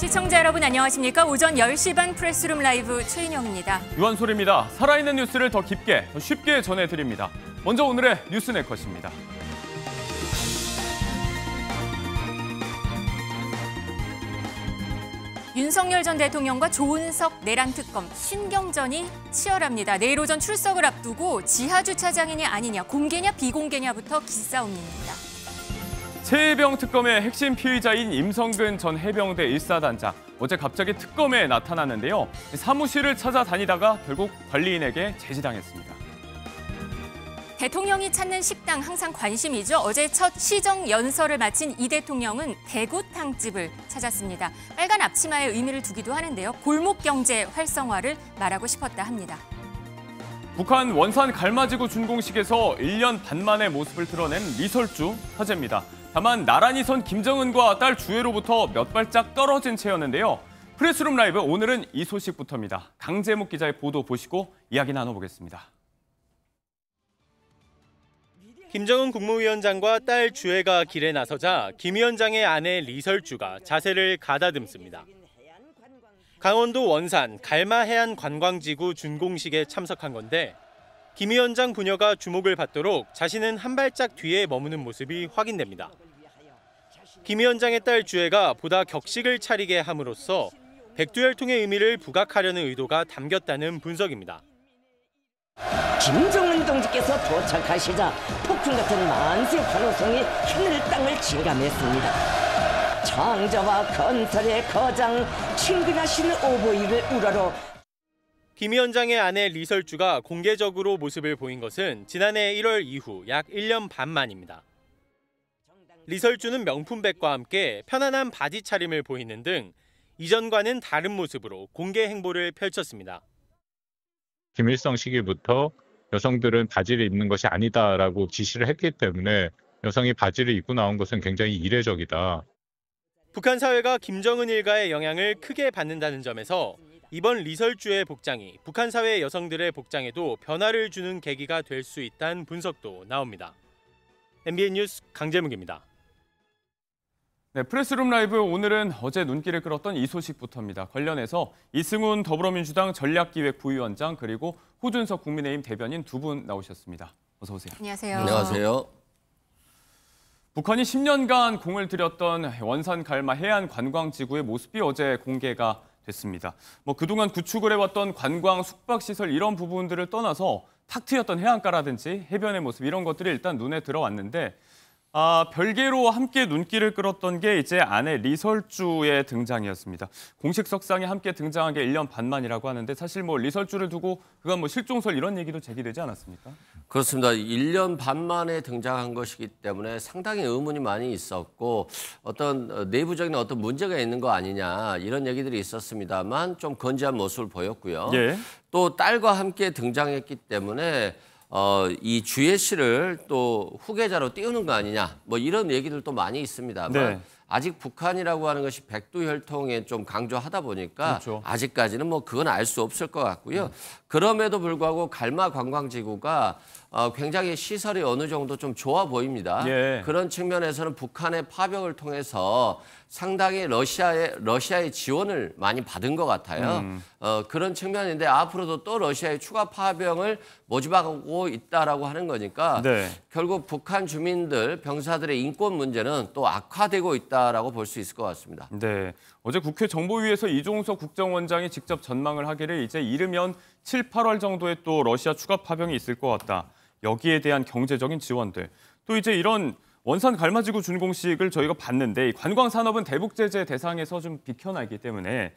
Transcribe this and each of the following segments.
시청자 여러분 안녕하십니까? 오전 10시 반 프레스룸 라이브 최인영입니다. 유한솔입니다. 살아있는 뉴스를 더 깊게, 더 쉽게 전해드립니다. 먼저 오늘의 뉴스 네컷입니다. 윤석열 전 대통령과 조은석 내란 특검 신경전이 치열합니다. 내일 오전 출석을 앞두고 지하주차장이냐 아니냐, 공개냐 비공개냐부터 기싸움입니다. 최혜병 특검의 핵심 피의자인 임성근 전 해병대 1사단장. 어제 갑자기 특검에 나타났는데요. 사무실을 찾아다니다가 결국 관리인에게 제지당했습니다. 대통령이 찾는 식당 항상 관심이죠. 어제 첫 시정 연설을 마친 이 대통령은 대구탕집을 찾았습니다. 빨간 앞치마에 의미를 두기도 하는데요. 골목 경제 활성화를 말하고 싶었다 합니다. 북한 원산 갈마지구 준공식에서 1년 반 만의 모습을 드러낸 리설주 화제입니다. 다만 나란히 선 김정은과 딸 주혜로부터 몇 발짝 떨어진 채였는데요. 프레스룸 라이브 오늘은 이 소식부터입니다. 강재묵 기자의 보도 보시고 이야기 나눠보겠습니다. 김정은 국무위원장과 딸 주혜가 길에 나서자 김 위원장의 아내 리설주가 자세를 가다듬습니다. 강원도 원산 갈마해안관광지구 준공식에 참석한 건데 김 위원장 부녀가 주목을 받도록 자신은 한 발짝 뒤에 머무는 모습이 확인됩니다. 김 위원장의 딸 주혜가 보다 격식을 차리게 함으로써 백두혈통의 의미를 부각하려는 의도가 담겼다는 분석입니다. 김정은 동지께서 도착하시자 폭풍 같은 만세 환호성이 하늘 땅을 진감했습니다. 창조와 건설의 거장 친근하신 오보이를 우러러 김 위원장의 아내 리설주가 공개적으로 모습을 보인 것은 지난해 1월 이후 약 1년 반 만입니다. 리설주는 명품백과 함께 편안한 바지 차림을 보이는 등 이전과는 다른 모습으로 공개 행보를 펼쳤습니다. 김일성 시기부터 여성들은 바지를 입는 것이 아니다라고 지시를 했기 때문에 여성이 바지를 입고 나온 것은 굉장히 이례적이다. 북한 사회가 김정은 일가의 영향을 크게 받는다는 점에서 이번 리설주의 복장이 북한 사회 여성들의 복장에도 변화를 주는 계기가 될 수 있다는 분석도 나옵니다. MBN 뉴스 강재묵입니다. 네, 프레스룸 라이브 오늘은 어제 눈길을 끌었던 이 소식부터입니다. 관련해서 이승훈 더불어민주당 전략기획 부위원장 그리고 호준석 국민의힘 대변인 두 분 나오셨습니다. 어서 오세요. 안녕하세요. 안녕하세요. 북한이 10년간 공을 들였던 원산 갈마 해안 관광지구의 모습이 어제 공개가 됐습니다. 그동안 구축을 해왔던 관광 숙박시설 이런 부분들을 떠나서 탁 트였던 해안가라든지 해변의 모습 이런 것들이 일단 눈에 들어왔는데 별개로 함께 눈길을 끌었던 게 이제 아내 리설주의 등장이었습니다. 공식 석상에 함께 등장한 게 1년 반 만이라고 하는데 사실 리설주를 두고 그건 실종설 이런 얘기도 제기되지 않았습니까? 그렇습니다. 1년 반 만에 등장한 것이기 때문에 상당히 의문이 많이 있었고 어떤 내부적인 어떤 문제가 있는 거 아니냐 이런 얘기들이 있었습니다만 좀 건재한 모습을 보였고요. 예. 또 딸과 함께 등장했기 때문에 이 주혜 씨를 또 후계자로 띄우는 거 아니냐 이런 얘기들도 많이 있습니다만 네. 아직 북한이라고 하는 것이 백두혈통에 좀 강조하다 보니까 그렇죠. 아직까지는 그건 알 수 없을 것 같고요. 그럼에도 불구하고 갈마 관광지구가 굉장히 시설이 어느 정도 좀 좋아 보입니다. 예. 그런 측면에서는 북한의 파병을 통해서 상당히 러시아의 지원을 많이 받은 것 같아요. 그런 측면인데 앞으로도 또 러시아의 추가 파병을 모집하고 있다라고 하는 거니까 네. 결국 북한 주민들, 병사들의 인권 문제는 또 악화되고 있다라고 볼 수 있을 것 같습니다. 네, 어제 국회 정보위에서 이종석 국정원장이 직접 전망을 하기를 이제 이르면 7, 8월 정도에 또 러시아 추가 파병이 있을 것 같다. 여기에 대한 경제적인 지원들. 또 이제 이런 원산 갈마지구 준공식을 저희가 봤는데 관광 산업은 대북 제재 대상에서 좀 비켜나 있기 때문에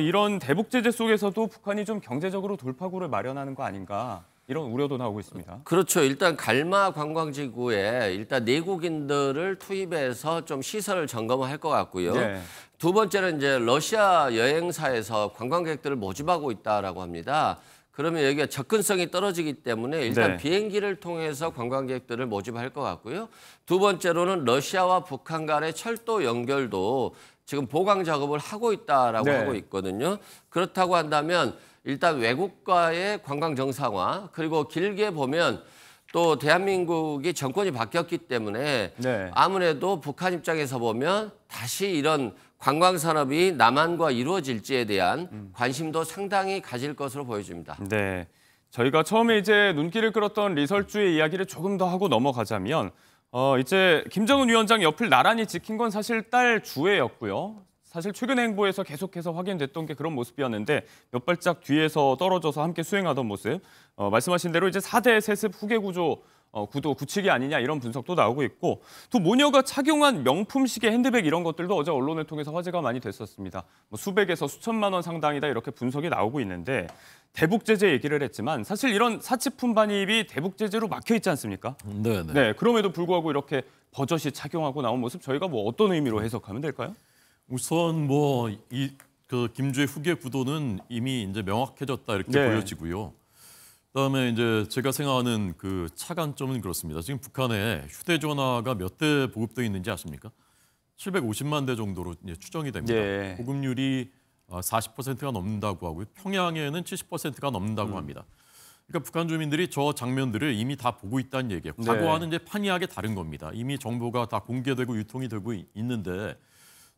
이런 대북 제재 속에서도 북한이 좀 경제적으로 돌파구를 마련하는 거 아닌가 이런 우려도 나오고 있습니다. 그렇죠. 일단 갈마 관광지구에 일단 내국인들을 투입해서 좀 시설을 점검을 할 것 같고요. 네. 두 번째는 이제 러시아 여행사에서 관광객들을 모집하고 있다라고 합니다. 그러면 여기가 접근성이 떨어지기 때문에 일단 네. 비행기를 통해서 관광객들을 모집할 것 같고요. 두 번째로는 러시아와 북한 간의 철도 연결도 지금 보강 작업을 하고 있다라고 네. 하고 있거든요. 그렇다고 한다면 일단 외국과의 관광 정상화 그리고 길게 보면 또 대한민국이 정권이 바뀌었기 때문에 네. 아무래도 북한 입장에서 보면 다시 이런 관광 산업이 남한과 이루어질지에 대한 관심도 상당히 가질 것으로 보여집니다. 네. 저희가 처음에 이제 눈길을 끌었던 리설주의 이야기를 조금 더 하고 넘어가자면 이제 김정은 위원장 옆을 나란히 지킨 건 사실 딸 주애였고요. 사실 최근 행보에서 계속해서 확인됐던 게 그런 모습이었는데 몇 발짝 뒤에서 떨어져서 함께 수행하던 모습. 말씀하신 대로 이제 4대 세습 후계 구조 구도 굳히기 아니냐 이런 분석도 나오고 있고 또 모녀가 착용한 명품 시계 핸드백 이런 것들도 어제 언론을 통해서 화제가 많이 됐었습니다. 뭐 수백에서 수천만 원 상당이다 이렇게 분석이 나오고 있는데 대북 제재 얘기를 했지만 사실 이런 사치품 반입이 대북 제재로 막혀 있지 않습니까? 네네. 네, 그럼에도 불구하고 이렇게 버젓이 착용하고 나온 모습 저희가 뭐 어떤 의미로 해석하면 될까요? 우선 뭐 그 김주의 후계 구도는 이미 이제 명확해졌다 이렇게 네. 보여지고요. 그다음에 이제 제가 생각하는 그 차관점은 그렇습니다. 지금 북한에 휴대전화가 몇 대 보급되어 있는지 아십니까? 750만 대 정도로 이제 추정이 됩니다. 예. 보급률이 40%가 넘는다고 하고요. 평양에는 70%가 넘는다고 합니다. 그러니까 북한 주민들이 저 장면들을 이미 다 보고 있다는 얘기예요. 네. 과거와는 이제 판이하게 다른 겁니다. 이미 정보가 다 공개되고 유통이 되고 있는데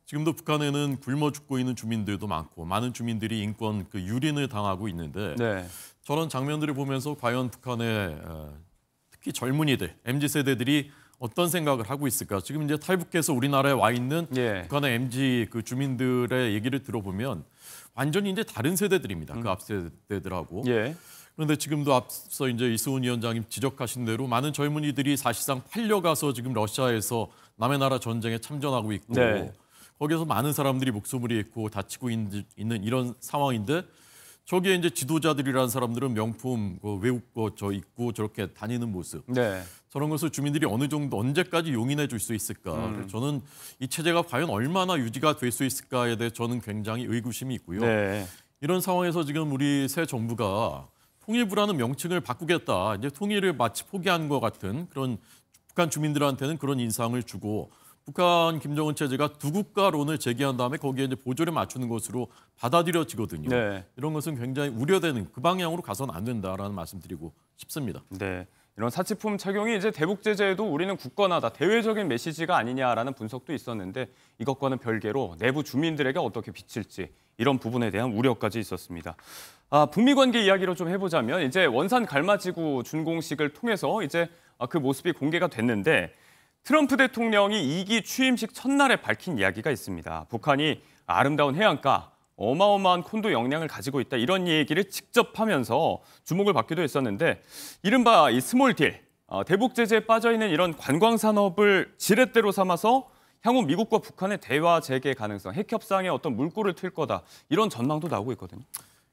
지금도 북한에는 굶어 죽고 있는 주민들도 많고 많은 주민들이 인권 그 유린을 당하고 있는데 네. 저런 장면들을 보면서 과연 북한의 특히 젊은이들, MZ세대들이 어떤 생각을 하고 있을까? 지금 이제 탈북해서 우리나라에 와 있는 예. 북한의 MZ 그 주민들의 얘기를 들어보면 완전히 이제 다른 세대들입니다. 그 앞 세대들하고. 예. 그런데 지금도 앞서 이제 이수훈 위원장님 지적하신 대로 많은 젊은이들이 사실상 팔려가서 지금 러시아에서 남의 나라 전쟁에 참전하고 있고 네. 거기서 많은 사람들이 목숨을 잃고 다치고 있는 이런 상황인데 저기에 이제 지도자들이라는 사람들은 명품 외국 거 저 입고 저렇게 다니는 모습. 네. 저런 것을 주민들이 어느 정도 언제까지 용인해 줄 수 있을까? 그래서 저는 이 체제가 과연 얼마나 유지가 될 수 있을까에 대해 저는 굉장히 의구심이 있고요. 네. 이런 상황에서 지금 우리 새 정부가 통일부라는 명칭을 바꾸겠다. 이제 통일을 마치 포기한 것 같은 그런 북한 주민들한테는 그런 인상을 주고 북한 김정은 체제가 두 국가론을 제기한 다음에 거기에 이제 보조를 맞추는 것으로 받아들여지거든요. 네. 이런 것은 굉장히 우려되는 그 방향으로 가서는 안 된다라는 말씀드리고 싶습니다. 네. 이런 사치품 착용이 이제 대북 제재에도 우리는 굳건하다, 대외적인 메시지가 아니냐라는 분석도 있었는데 이것과는 별개로 내부 주민들에게 어떻게 비칠지 이런 부분에 대한 우려까지 있었습니다. 북미 관계 이야기로 좀 해보자면 이제 원산 갈마지구 준공식을 통해서 이제 그 모습이 공개가 됐는데 트럼프 대통령이 2기 취임식 첫날에 밝힌 이야기가 있습니다. 북한이 아름다운 해안가, 어마어마한 콘도 역량을 가지고 있다 이런 얘기를 직접 하면서 주목을 받기도 했었는데 이른바 이 스몰 딜, 대북 제재에 빠져있는 이런 관광 산업을 지렛대로 삼아서 향후 미국과 북한의 대화 재개 가능성, 핵 협상에 어떤 물꼬를 틀 거다 이런 전망도 나오고 있거든요.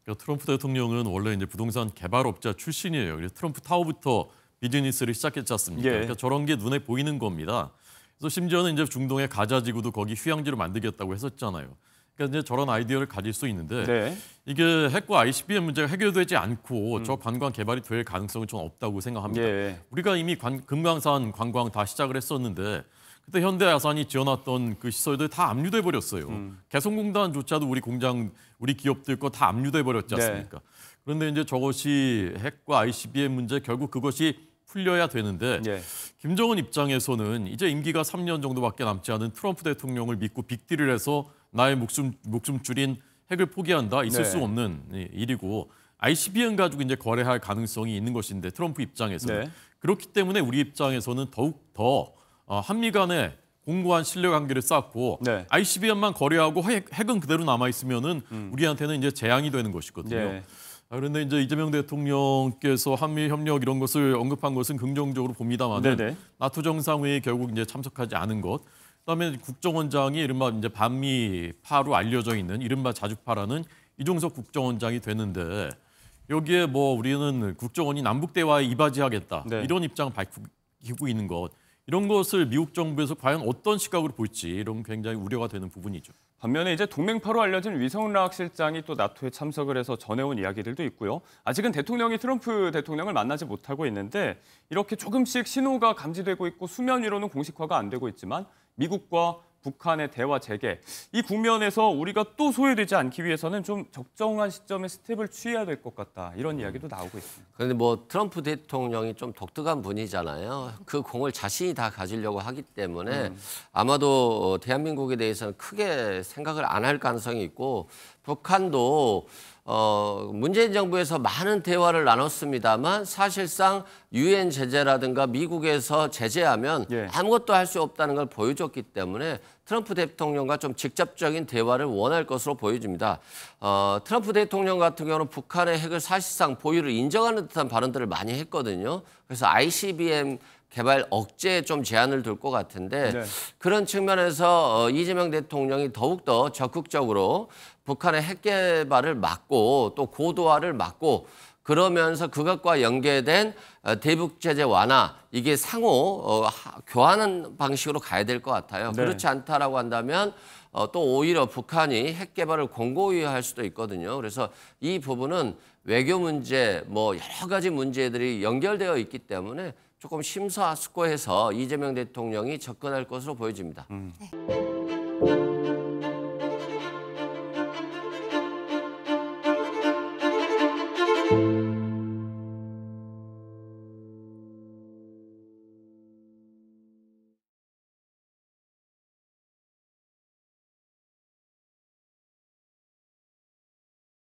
그러니까 트럼프 대통령은 원래 이제 부동산 개발업자 출신이에요. 그래서 트럼프 타워부터 비즈니스를 시작했지 않습니까? 예. 그러니까 저런 게 눈에 보이는 겁니다. 그래서 심지어는 이제 중동의 가자 지구도 거기 휴양지로 만들겠다고 했었잖아요. 그러니까 이제 저런 아이디어를 가질 수 있는데 네. 이게 핵과 ICBM 문제가 해결되지 않고 저 관광 개발이 될 가능성은 저는 없다고 생각합니다. 예. 우리가 이미 금강산 관광 다 시작을 했었는데 그때 현대아산이 지어놨던 그 시설들 다 압류돼 버렸어요. 개성공단조차도 우리 공장, 우리 기업들 거 다 압류돼 버렸지 않습니까? 네. 그런데 이제 저것이 핵과 ICBM 문제 결국 그것이 풀려야 되는데 예. 김정은 입장에서는 이제 임기가 3년 정도밖에 남지 않은 트럼프 대통령을 믿고 빅딜을 해서 나의 목숨줄인 핵을 포기한다. 있을 네. 수 없는 일이고 ICBM 가지고 이제 거래할 가능성이 있는 것인데 트럼프 입장에서는 네. 그렇기 때문에 우리 입장에서는 더욱 더 한미 간의 공고한 신뢰관계를 쌓고 네. ICBM만 거래하고 핵은 그대로 남아 있으면은 우리한테는 이제 재앙이 되는 것이거든요. 네. 그런데 이제 이재명 대통령께서 한미 협력 이런 것을 언급한 것은 긍정적으로 봅니다만 네네. 나토 정상회의 결국 이제 참석하지 않은 것. 그다음에 국정원장이 이른바 이제 반미파로 알려져 있는 이른바 자주파라는 이종석 국정원장이 됐는데 여기에 뭐 우리는 국정원이 남북 대화에 이바지하겠다 네. 이런 입장 밝히고 있는 것. 이런 것을 미국 정부에서 과연 어떤 시각으로 볼지 이런 굉장히 우려가 되는 부분이죠. 반면에 이제 동맹파로 알려진 위성락 실장이 또 나토에 참석을 해서 전해온 이야기들도 있고요. 아직은 대통령이 트럼프 대통령을 만나지 못하고 있는데 이렇게 조금씩 신호가 감지되고 있고 수면 위로는 공식화가 안 되고 있지만 미국과 북한의 대화 재개. 이 국면에서 우리가 또 소외되지 않기 위해서는 좀 적정한 시점에 스텝을 취해야 될 것 같다. 이런 이야기도 나오고 있습니다. 그런데 뭐 트럼프 대통령이 좀 독특한 분이잖아요. 그 공을 자신이 다 가지려고 하기 때문에 아마도 대한민국에 대해서는 크게 생각을 안 할 가능성이 있고 북한도 문재인 정부에서 많은 대화를 나눴습니다만 사실상 유엔 제재라든가 미국에서 제재하면 아무것도 할 수 없다는 걸 보여줬기 때문에 트럼프 대통령과 좀 직접적인 대화를 원할 것으로 보여집니다. 트럼프 대통령 같은 경우는 북한의 핵을 사실상 보유를 인정하는 듯한 발언들을 많이 했거든요. 그래서 ICBM 개발 억제에 좀 제한을 둘 것 같은데 그런 측면에서 이재명 대통령이 더욱더 적극적으로 북한의 핵 개발을 막고 또 고도화를 막고 그러면서 그것과 연계된 대북 제재 완화 이게 상호 교환하는 방식으로 가야 될 것 같아요. 그렇지 않다라고 한다면 또 오히려 북한이 핵 개발을 공고히 할 수도 있거든요. 그래서 이 부분은 외교 문제 뭐 여러 가지 문제들이 연결되어 있기 때문에 조금 심사숙고해서 이재명 대통령이 접근할 것으로 보여집니다. 네.